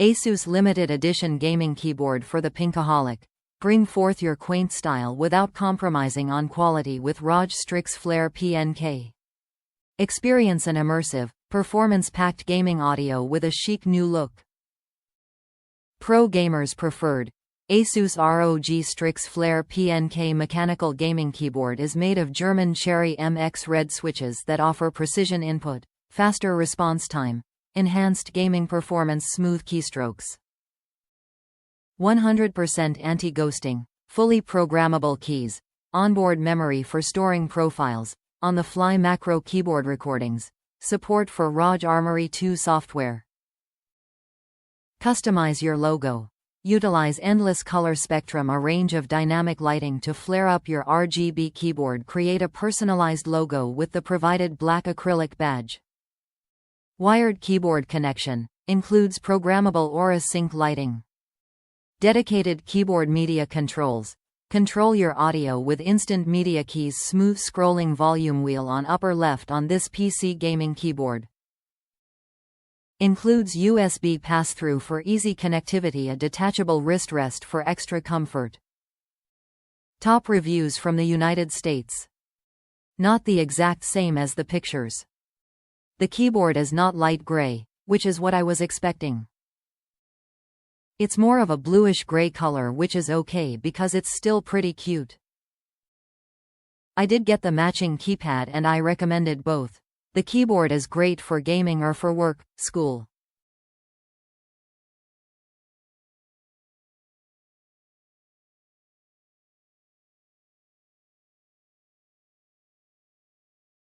ASUS limited edition gaming keyboard for the Pinkaholic. Bring forth your quaint style without compromising on quality with ROG Strix Flare PNK. Experience an immersive, performance-packed gaming audio with a chic new look. Pro gamers preferred. ASUS ROG Strix Flare PNK mechanical gaming keyboard is made of German Cherry MX Red switches that offer precision input, faster response time, enhanced gaming performance, smooth keystrokes. 100% anti-ghosting, fully programmable keys, onboard memory for storing profiles, on-the-fly macro keyboard recordings, support for ROG Armoury II software. Customize your logo. Utilize endless color spectrum, a range of dynamic lighting to flare up your RGB keyboard. Create a personalized logo with the provided black acrylic badge. Wired keyboard connection. Includes programmable Aura Sync lighting. Dedicated keyboard media controls. Control your audio with instant media keys. Smooth scrolling volume wheel on upper left on this PC gaming keyboard. Includes USB pass-through for easy connectivity, a detachable wrist rest for extra comfort. Top reviews from the United States. Not the exact same as the pictures. The keyboard is not light gray, which is what I was expecting. It's more of a bluish gray color, which is okay because it's still pretty cute. I did get the matching keypad and I recommended both. The keyboard is great for gaming or for work, school.